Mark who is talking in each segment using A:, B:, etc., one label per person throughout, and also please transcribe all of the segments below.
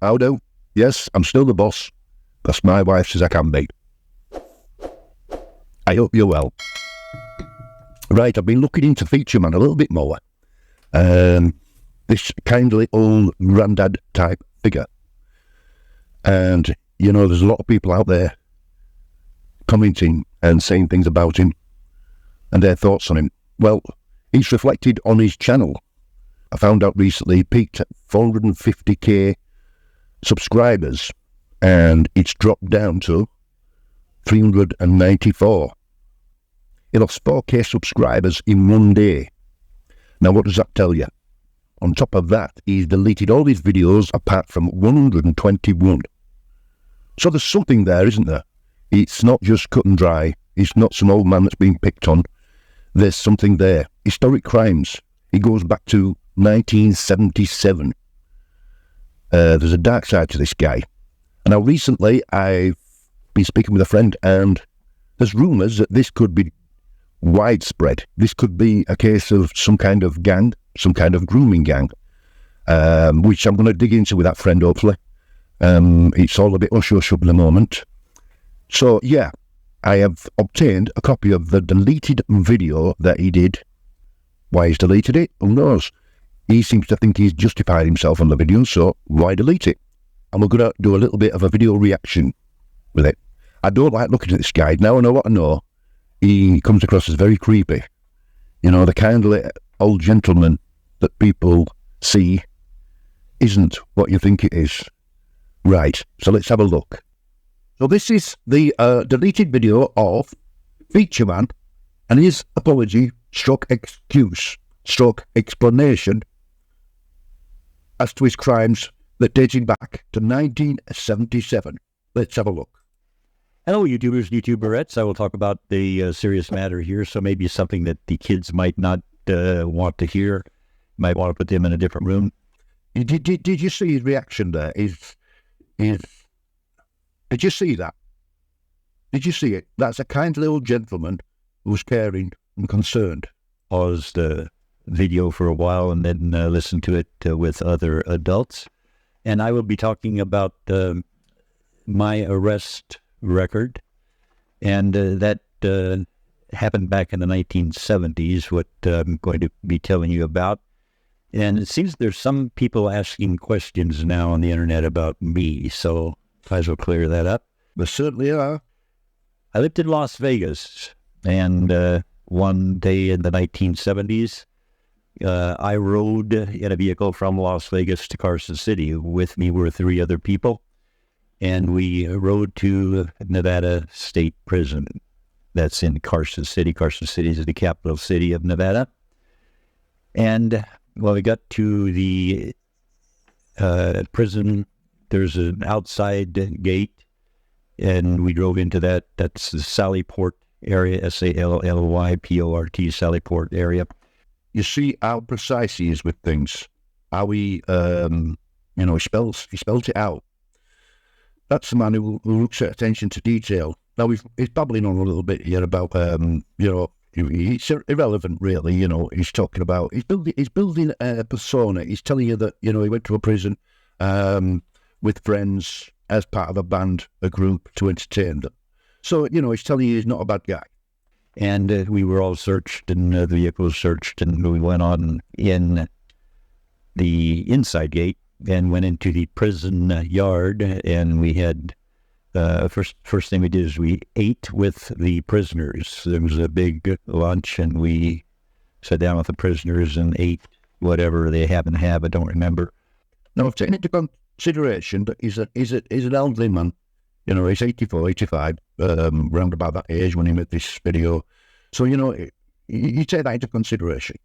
A: How do? Yes, I'm still the boss. That's my wife says I can be. I hope you're well. Right, I've been looking into Featureman a little bit more. This kindly old granddad type figure. And, you know, there's a lot of people out there commenting and saying things about him and their thoughts on him. Well, he's reflected on his channel. I found out recently he peaked at 450k subscribers and it's dropped down to 394. He lost 4k subscribers in one day. Now what does that tell you? On top of that, he's deleted all his videos apart from 121. So there's something there, isn't there? It's not just cut and dry. It's not some old man that's been picked on. There's something there. Historic crimes. It goes back to 1977. There's a dark side to this guy. And now recently I've been speaking with a friend and there's rumours that this could be widespread. This could be a case of some kind of gang, some kind of grooming gang, which I'm going to dig into with that friend hopefully. It's all a bit hush-hush at the moment. So yeah, I have obtained a copy of the deleted video that he did. Why he's deleted it? Who knows? He seems to think he's justified himself on the video, so why delete it? And we're going to do a little bit of a video reaction with it. I don't like looking at this guy. Now I know what I know. He comes across as very creepy. You know, the kindly old gentleman that people see isn't what you think it is. Right, so let's have a look. So this is the deleted video of Featureman and his apology, stroke excuse, stroke explanation as to his crimes that dating back to 1977. Let's have a look.
B: Hello, YouTubers, YouTuberettes. I will talk about the serious matter here, so maybe something that the kids might not want to hear. Might want to put them in a different room.
A: Did you see his reaction there? Did you see that? Did you see it? That's a kindly old gentleman who's caring and concerned.
B: Pause the video for a while and then listen to it with other adults. And I will be talking about my arrest record. And that happened back in the 1970s, what I'm going to be telling you about. And it seems there's some people asking questions now on the internet about me, so might as well clear that up.
A: There certainly are.
B: I lived in Las Vegas, and one day in the 1970s, I rode in a vehicle from Las Vegas to Carson City. With me were 3 other people, and we rode to Nevada State Prison. That's in Carson City. Carson City is the capital city of Nevada. And well, we got to the prison. There's an outside gate, and we drove into that. That's the Sallyport area, Sallyport, Sallyport area.
A: You see how precise he is with things. How he, he spells it out. That's the man who looks at attention to detail. Now, he's babbling on a little bit here about, it's irrelevant, really. You know, he's talking about, he's building a persona. He's telling you that, he went to a prison with friends as part of a band, a group to entertain them. So, he's telling you he's not a bad guy.
B: And we were all searched, and the vehicle was searched, and we went on in the inside gate and went into the prison yard, and we had first thing we did is we ate with the prisoners. There was a big lunch, and we sat down with the prisoners and ate whatever they happened to have. I don't remember.
A: Now, I've taken into consideration that he's an elderly man. He's 84, 85, round about that age when he made this video. So, you take that into consideration.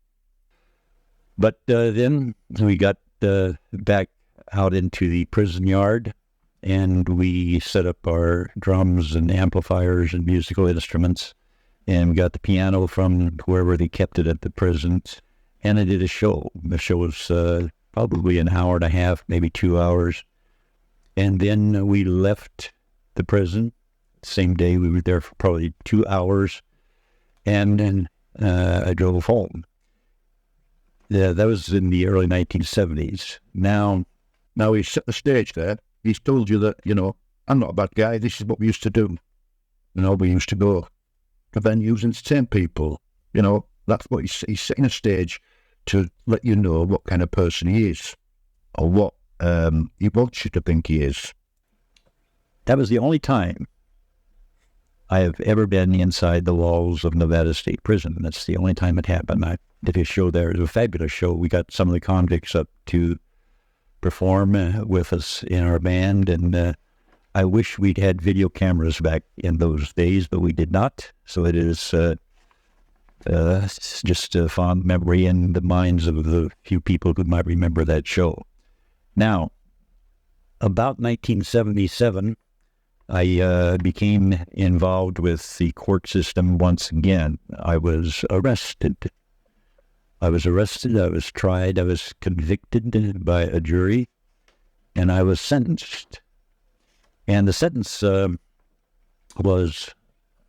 B: But then we got back out into the prison yard, and we set up our drums and amplifiers and musical instruments, and we got the piano from wherever they kept it at the prisons, and I did a show. The show was probably an hour and a half, maybe 2 hours, and then we left the prison. Same day, we were there for probably 2 hours, and then I drove home. Yeah, that was in the early 1970s. Now,
A: Now, he's set the stage there. He's told you that, I'm not a bad guy. This is what we used to do. We used to go to venues and entertain people. That's what he's setting a stage to let you know what kind of person he is, or what he wants you to think he is.
B: That was the only time I have ever been inside the walls of Nevada State Prison. That's the only time it happened. I did a show there. It was a fabulous show. We got some of the convicts up to perform with us in our band, and I wish we'd had video cameras back in those days, but we did not. So it is just a fond memory in the minds of the few people who might remember that show. Now, about 1977, I became involved with the court system once again. I was arrested. I was tried, I was convicted by a jury, and I was sentenced. And the sentence was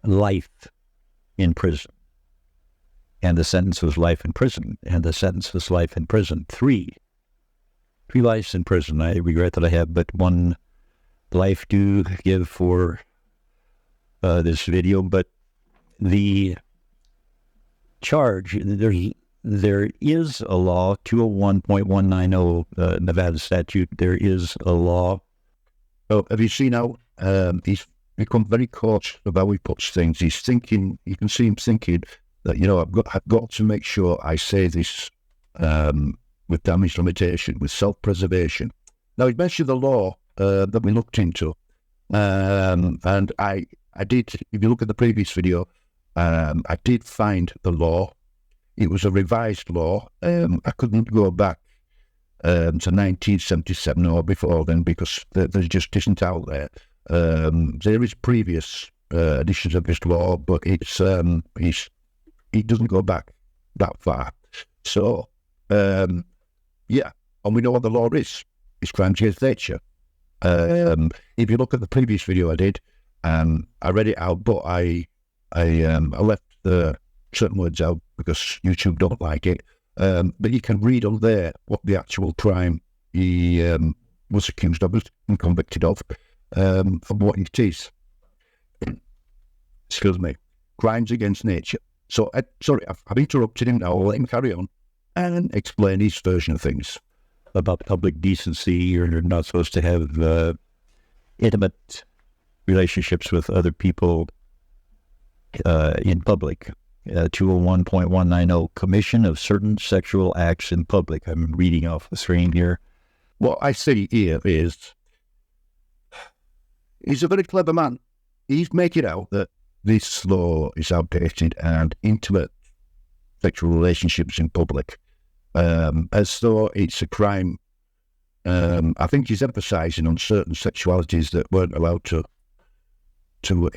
B: life in prison. And the sentence was life in prison. And the sentence was life in prison. Three lives in prison. I regret that I have but one life to give for this video. But the charge, there is a law, 201.190 Nevada statute. There is a law.
A: Oh, have you seen how he's become very cautious of how he puts things? He's thinking, you can see him thinking that, I've got to make sure I say this with damage limitation, with self-preservation. Now, he mentioned the law that we looked into, and I did, if you look at the previous video, I did find the law. It was a revised law. I couldn't go back to 1977 or before then, because there just isn't out there. There is previous editions of this law, but it doesn't go back that far. So, and we know what the law is. It's crimes against nature. If you look at the previous video I did, I read it out, but I left the certain words out because YouTube don't like it. But you can read on there what the actual crime he was accused of and convicted of, from what it is. Excuse me. Crimes against nature. So, sorry, I've interrupted him now. I'll let him carry on and explain his version of things.
B: About public decency, you're not supposed to have intimate relationships with other people in public. 201.190, commission of certain sexual acts in public. I'm reading off the screen here.
A: What I see here is, he's a very clever man. He's making out that this law is outdated and intimate sexual relationships in public, as though it's a crime. I think he's emphasising on certain sexualities that weren't allowed to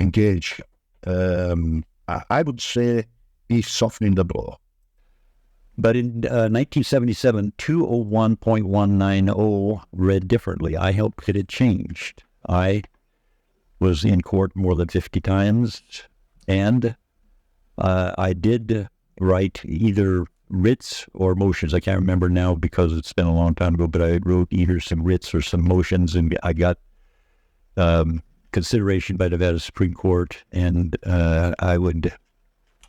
A: engage. I would say he's softening the blow.
B: But in 1977, 201.190 read differently. I helped get it changed. I was in court more than 50 times, and I did write either writs or motions. I can't remember now because it's been a long time ago, but I wrote either some writs or some motions, and I got consideration by Nevada Supreme Court, and I would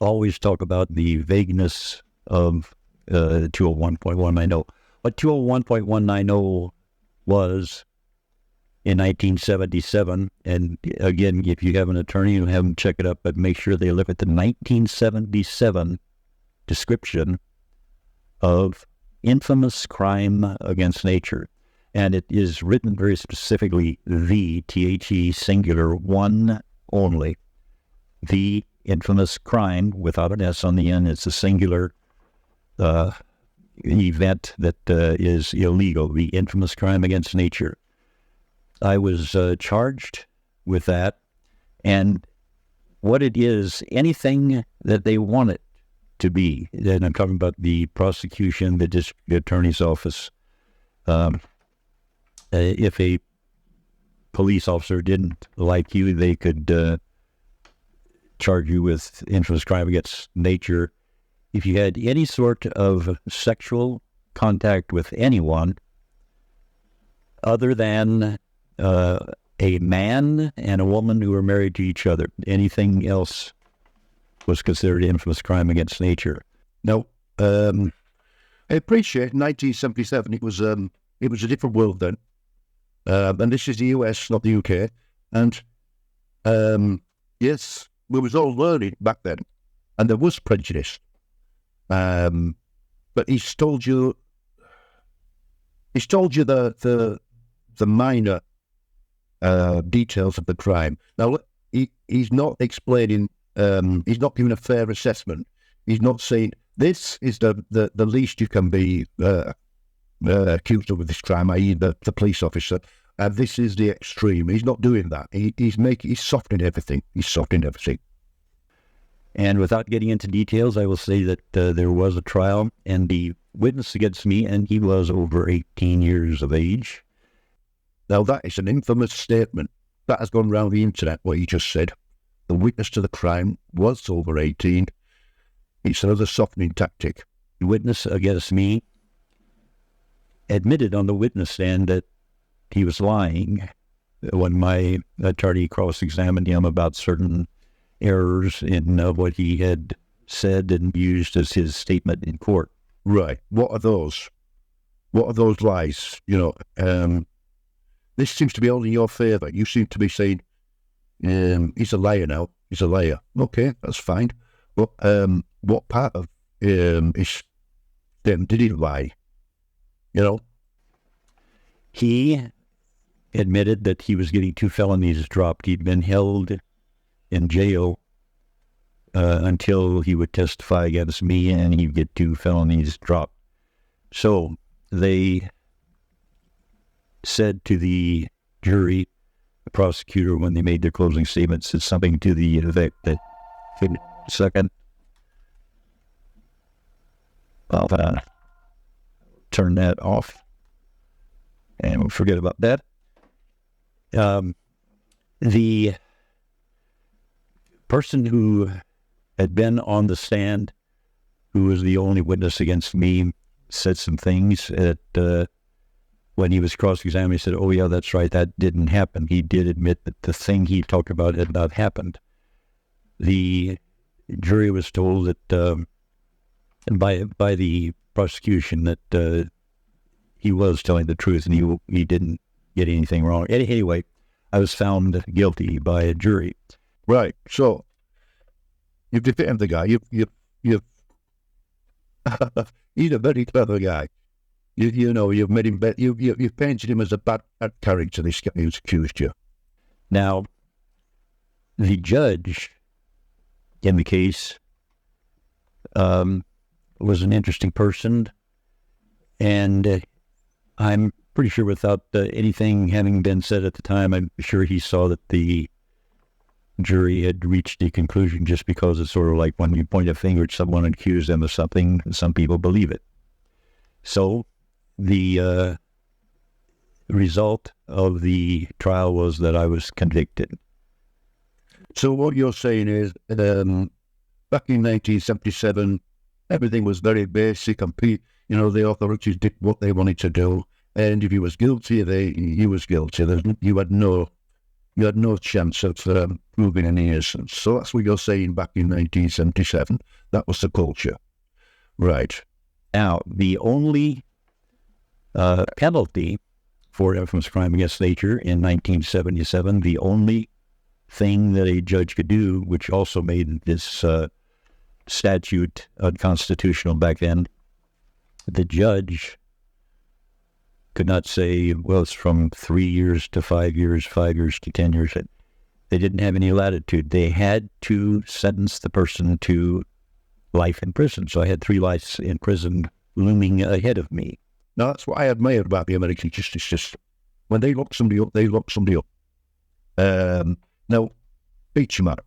B: always talk about the vagueness of 201.190. What 201.190 was in 1977, and again, if you have an attorney, you have them check it up, but make sure they look at the 1977 description of infamous crime against nature. And it is written very specifically, the, T-H-E, singular, one only. The infamous crime, without an S on the end. It's a singular event that is illegal, the infamous crime against nature. I was charged with that, and what it is, anything that they want it to be, and I'm talking about the prosecution, the district attorney's office. If a police officer didn't like you, they could charge you with infamous crime against nature. If you had any sort of sexual contact with anyone, other than a man and a woman who were married to each other. Anything else was considered infamous crime against nature.
A: No, I appreciate 1977. It was a different world then, and this is the US, not the UK. And yes, we was all learning back then, and there was prejudice. But he's told you the minor details of the crime. Now he's not explaining. He's not giving a fair assessment. He's not saying this is the least you can be accused of this crime, i.e. the police officer. This is the extreme. He's not doing that. He's softening everything. He's softening everything.
B: And without getting into details, I will say that there was a trial, and the witness against me, and he was over 18 years of age.
A: Now that is an infamous statement. That has gone around the internet, what he just said. The witness to the crime was over 18. It's another softening tactic.
B: The witness against me admitted on the witness stand that he was lying when my attorney cross-examined him about certain errors in what he had said and used as his statement in court.
A: Right. What are those? What are those lies? This seems to be all in your favour. You seem to be saying, he's a liar now. He's a liar. Okay, that's fine. But what part of his statement did he lie?
B: He admitted that he was getting 2 felonies dropped. He'd been held in jail until he would testify against me, and he'd get 2 felonies dropped. So they said to the jury, the prosecutor, when they made their closing statement, said something to the effect that, second, I'll turn that off, and we'll forget about that. The person who had been on the stand, who was the only witness against me, said some things that when he was cross-examined, he said, oh yeah, that's right, that didn't happen. He did admit that the thing he talked about had not happened. The jury was told that by the prosecution that he was telling the truth and he didn't get anything wrong. Anyway, I was found guilty by a jury.
A: Right. So you've defeated the guy. You've he's a very clever guy. You've made him bet. You've painted him as a bad character. This guy who's accused you.
B: Now, the judge in the case was an interesting person, and I'm pretty sure without anything having been said at the time, I'm sure he saw that the jury had reached a conclusion, just because it's sort of like when you point a finger at someone and accuse them of something, some people believe it. So the result of the trial was that I was convicted.
A: So what you're saying is, back in 1977, everything was very basic, and the authorities did what they wanted to do, and if he was guilty, he was guilty. You had no chance of proving any innocence. So that's what you're saying back in 1977. That was the culture. Right.
B: Now, the only penalty for infamous crime against nature in 1977, the only thing that a judge could do, which also made this statute unconstitutional back then, the judge could not say, well, it's from 3 years to 5 years, 5 years to 10 years. They didn't have any latitude. They had to sentence the person to life in prison. So I had 3 lives in prison looming ahead of me.
A: Now, that's what I admire about the American justice system. When they lock somebody up, they lock somebody up. Now, Featureman,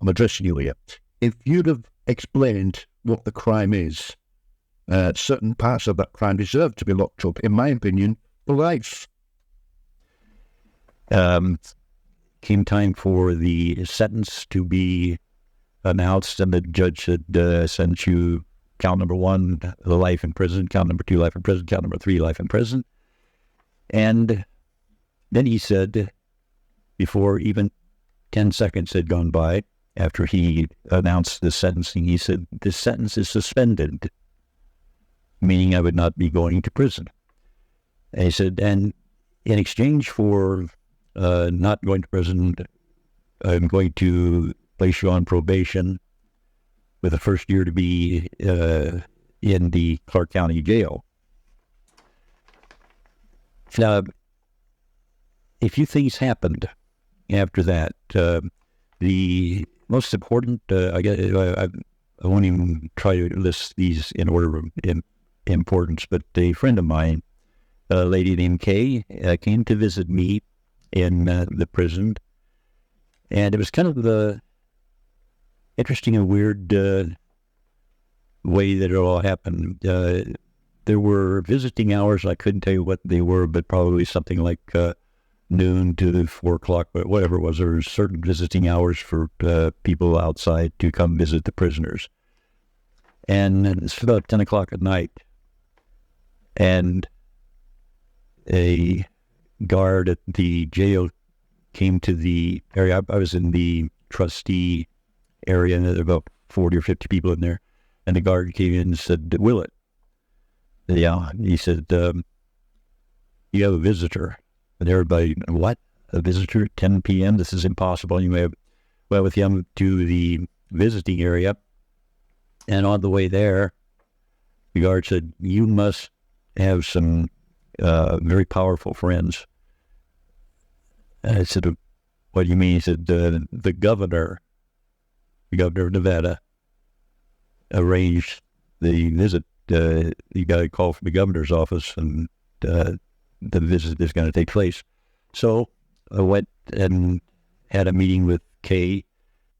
A: I'm addressing you here. If you'd have explained what the crime is, certain parts of that crime deserve to be locked up, in my opinion, for life.
B: Came time for the sentence to be announced, and the judge said, sentence you count number 1, the life in prison, count number 2, life in prison, count number 3, life in prison. And Then he said, before even 10 seconds had gone by, after he announced the sentencing, he said, "This sentence is suspended," meaning I would not be going to prison. And he said, and in exchange for not going to prison, I'm going to place you on probation with the first year to be in the Clark County Jail. Now, a few things happened after that. The most important, I won't even try to list these in order of importance, but a friend of mine, a lady named Kay, came to visit me in the prison, and it was kind of the interesting and weird way that it all happened. There were visiting hours. I couldn't tell you what they were, but probably something like noon to 4 o'clock, but whatever it was. There were certain visiting hours for people outside to come visit the prisoners. And it's about 10 o'clock at night. And a guard at the jail came to the area. I was in the trustee area, and there were about 40 or 50 people in there. And the guard came in and said, "Willett." Yeah, he said, "You have a visitor." And everybody, "What? A visitor at 10 p.m.? This is impossible." Anyway, went with him to the visiting area. And on the way there, the guard said, "You must have some very powerful friends." And I said, "What do you mean?" He said, the governor of Nevada arranged the visit. You got a call from the governor's office, and the visit is going to take place. So I went and had a meeting with Kay.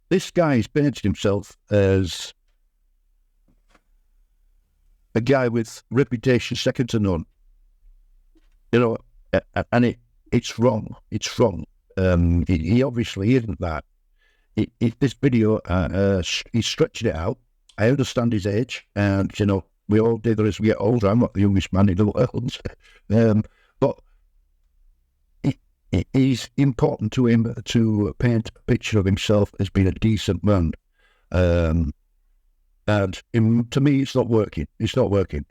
A: This guy's painted himself as a guy with reputation second to none. You know, and it's wrong. It's wrong. He obviously isn't that. This video, he's stretching it out. I understand his age, and, you know, we all do as we get older. I'm not the youngest man in the world. But it is important to him to paint a picture of himself as being a decent man. And to me, it's not working. It's not working.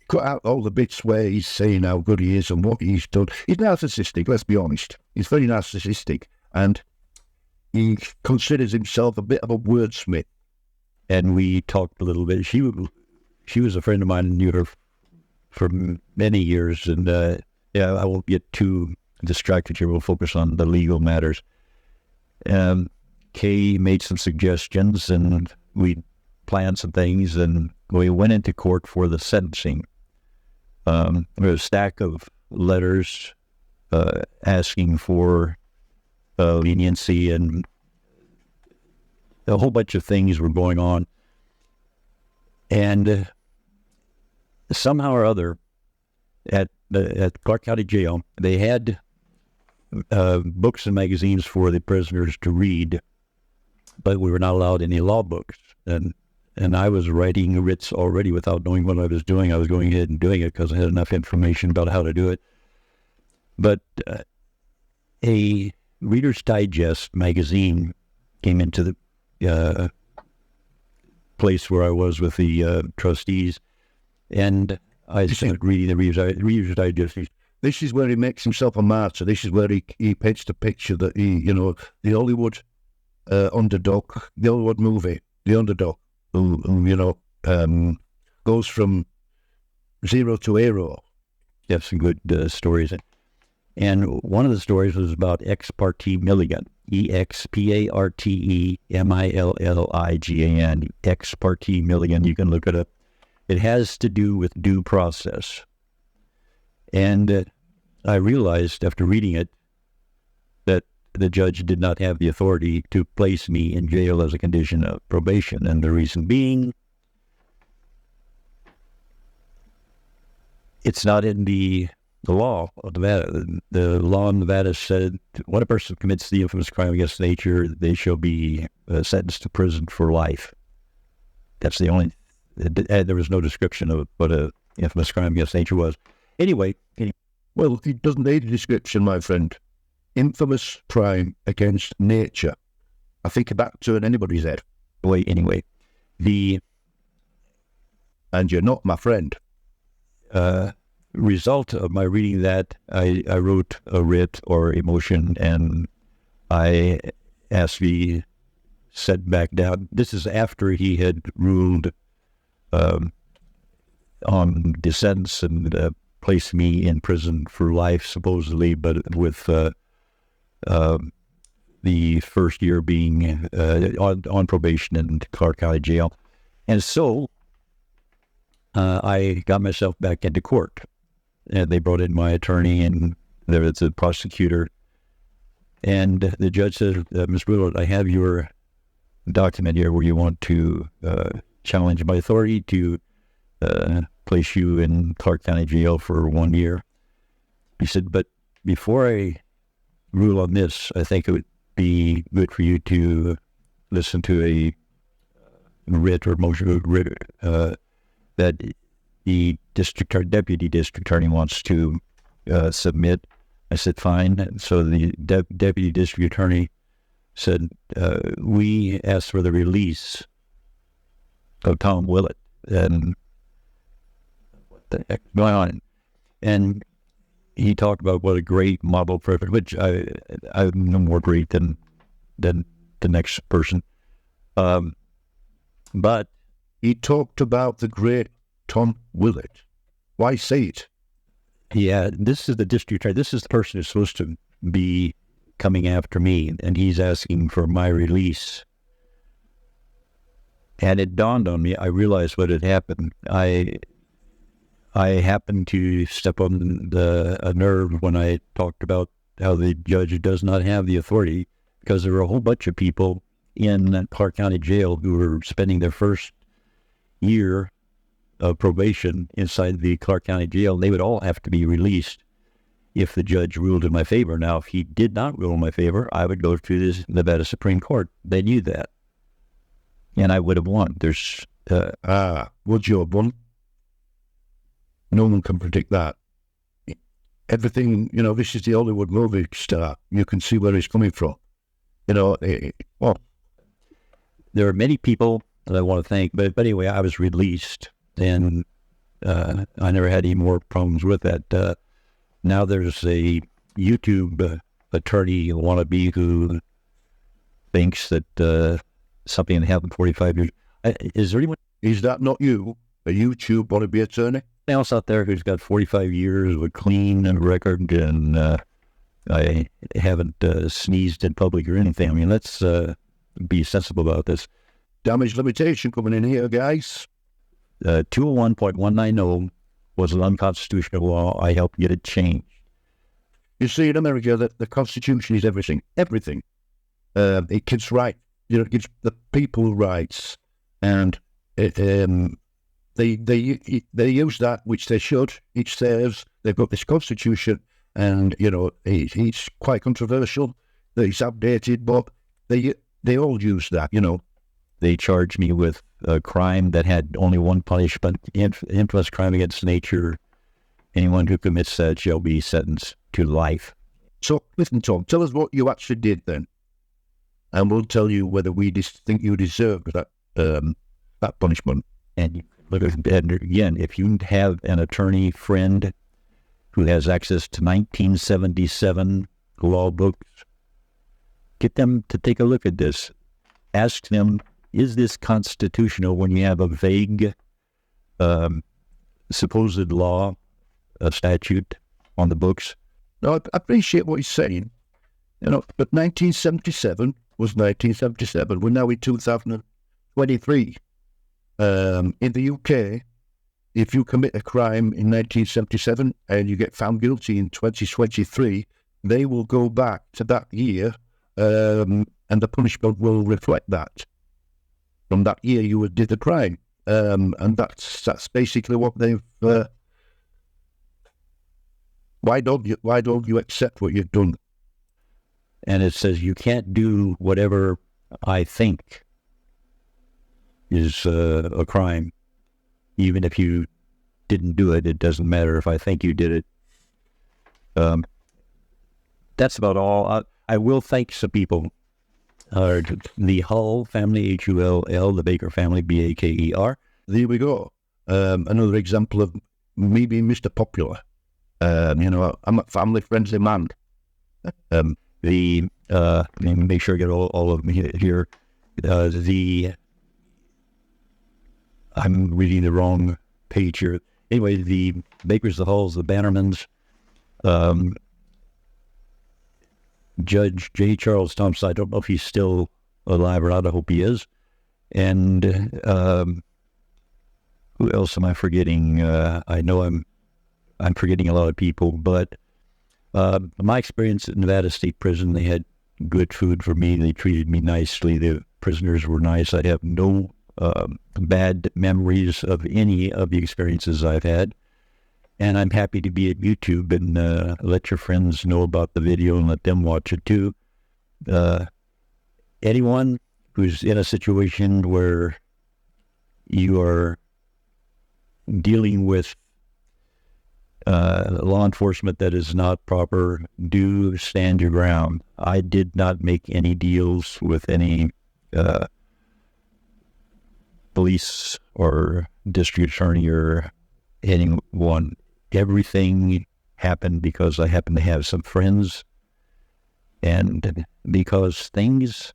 A: Cut out all the bits where he's saying how good he is and what he's done. He's narcissistic, let's be honest. He's very narcissistic. And he considers himself a bit of a wordsmith.
B: And we talked a little bit. She was a friend of mine and knew her for many years. And I won't get too distracted here. We'll focus on the legal matters. Kay made some suggestions, and we planned some things, and we went into court for the sentencing. There was a stack of letters asking for leniency, and a whole bunch of things were going on. And somehow or other, at Clark County Jail, they had books and magazines for the prisoners to read, but we were not allowed any law books. And I was writing writs already without knowing what I was doing. I was going ahead and doing it because I had enough information about how to do it. But a Reader's Digest magazine came into the place where I was with the trustees, and I started reading the Reader's Digest.
A: This is where he makes himself a martyr. This is where he paints the picture that he, you know, the Hollywood underdog, the Hollywood movie, the underdog, who you know, goes from zero to hero.
B: You have some good stories. And one of the stories was about Ex parte Milligan, EXPARTE MILLIGAN, Ex parte Milligan. You can look it up. It has to do with due process. And I realized after reading it that the judge did not have the authority to place me in jail as a condition of probation. And the reason being, it's not in the law of Nevada. The law in Nevada said when a person commits the infamous crime against nature, they shall be sentenced to prison for life. That's the only, there was no description of what a infamous crime against nature was. Anyway,
A: Well, it doesn't need a description, my friend. Infamous crime against nature. I think that turn anybody's head.
B: Boy, anyway,
A: And you're not my friend.
B: result of my reading that, I wrote a writ or a motion, and I asked the set back down. This is after he had ruled on dissents and placed me in prison for life, supposedly, but with the first year being on probation in Clark County Jail. And so I got myself back into court. And they brought in my attorney, and there was a prosecutor. And the judge said, Ms. Willard, I have your document here where you want to challenge my authority to place you in Clark County Jail for 1 year. He said, but before I rule on this, I think it would be good for you to listen to a writ or motion that the deputy district attorney wants to submit. I said, fine. So the deputy district attorney said, we asked for the release of Tom Willett. And what the heck is going on? And he talked about what a great model president, which I'm no more great than the next person. But
A: he talked about the great Tom Willett. Why say it?
B: Yeah, this is the district attorney. This is the person who's supposed to be coming after me, and he's asking for my release. And it dawned on me. I realized what had happened. I happened to step on a nerve when I talked about how the judge does not have the authority, because there were a whole bunch of people in Clark County Jail who were spending their first year of probation inside the Clark County Jail. They would all have to be released if the judge ruled in my favor. Now, if he did not rule in my favor, I would go to the Nevada Supreme Court. They knew that. And I would have won.
A: Would you have won? No one can predict that. Everything, this is the Hollywood movie star. You can see where he's coming from. There
B: are many people that I want to thank, but anyway, I was released, and I never had any more problems with that. Now there's a YouTube attorney wannabe who thinks that something that happened 45 years. Is there anyone?
A: Is that not you, a YouTube wannabe attorney?
B: Else out there who's got 45 years of a clean record, and I haven't sneezed in public or anything. I mean, let's be sensible about this.
A: Damage limitation coming in here, guys.
B: 201.190 was an unconstitutional law. I helped get it changed.
A: You see, in America, the Constitution is everything. Everything. It gives it gives the people rights, and they use that, which they should. It says they've got this Constitution, and it's quite controversial that it's outdated, but they all use that.
B: They charged me with a crime that had only one punishment: infamous crime against nature. Anyone who commits that shall be sentenced to life.
A: So, listen, Tom, tell us what you actually did then, and we'll tell you whether we think you deserve that punishment.
B: And again, if you have an attorney friend who has access to 1977 law books, get them to take a look at this. Ask them, is this constitutional when you have a vague supposed law, a statute on the books?
A: No, I appreciate what he's saying, but 1977 was 1977. We're now in 2023. In the UK, if you commit a crime in 1977 and you get found guilty in 2023, they will go back to that year, and the punishment will reflect that. From that year you did the crime, and that's basically what they've. Why don't you accept what you've done?
B: And it says you can't do whatever I think is a crime. Even if you didn't do it, it doesn't matter if I think you did it. That's about all. I will thank some people. The Hull family, Hull, the Baker family, Baker.
A: There we go. Another example of me being Mr. Popular. I'm a family-friendly man.
B: Make sure I get all of them here. I'm reading the wrong page here. Anyway, the Bakers, the Hulls, the Bannermans, Judge J. Charles Thompson. I don't know if he's still alive or not. I hope he is. And who else am I forgetting? I know I'm forgetting a lot of people, but my experience at Nevada State Prison, they had good food for me. They treated me nicely. The prisoners were nice. I have no bad memories of any of the experiences I've had. And I'm happy to be at YouTube and let your friends know about the video and let them watch it too. Anyone who's in a situation where you are dealing with law enforcement that is not proper, do stand your ground. I did not make any deals with any police or district attorney or anyone. Everything happened because I happened to have some friends and because things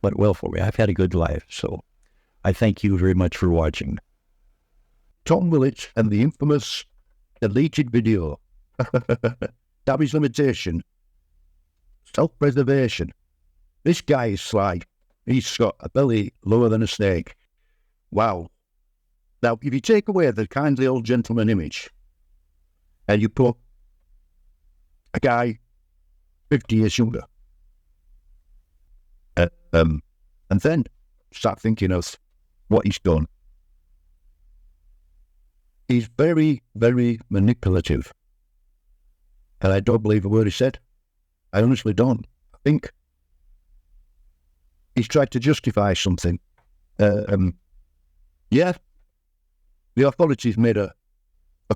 B: went well for me. I've had a good life, so I thank you very much for watching.
A: Tom Willett and the infamous deleted video. Damage limitation. Self-preservation. This guy is sly. He's got a belly lower than a snake. Wow. Now, if you take away the kindly old gentleman image and you put a guy 50 years younger, and then start thinking of what he's done, he's very, very manipulative. And I don't believe a word he said. I honestly don't. I think he's tried to justify something. Yeah, the authorities made a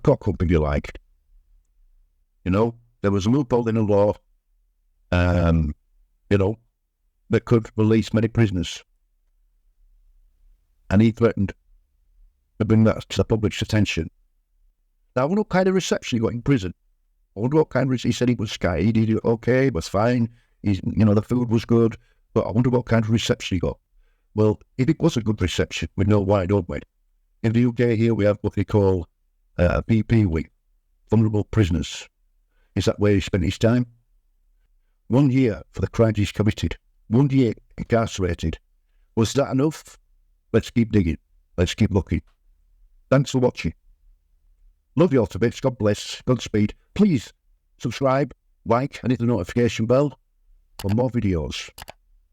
A: cock-up, if you like. There was a loophole in the law, that could release many prisoners. And he threatened to bring that to the public's attention. Now, I wonder what kind of reception he got in prison. I wonder what kind of he said he was sky. He did okay, it was fine. The food was good. But I wonder what kind of reception he got. Well, if it was a good reception, we know why, don't we? In the UK here, we have what they call a VP week, vulnerable prisoners. Is that where he spent his time? 1 year for the crimes he's committed. 1 year incarcerated. Was that enough? Let's keep digging. Let's keep looking. Thanks for watching. Love you all to bits. God bless. Godspeed. Please subscribe, like, and hit the notification bell for more videos.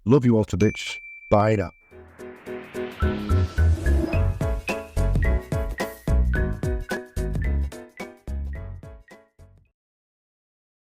A: Love you all to bits. Bye now.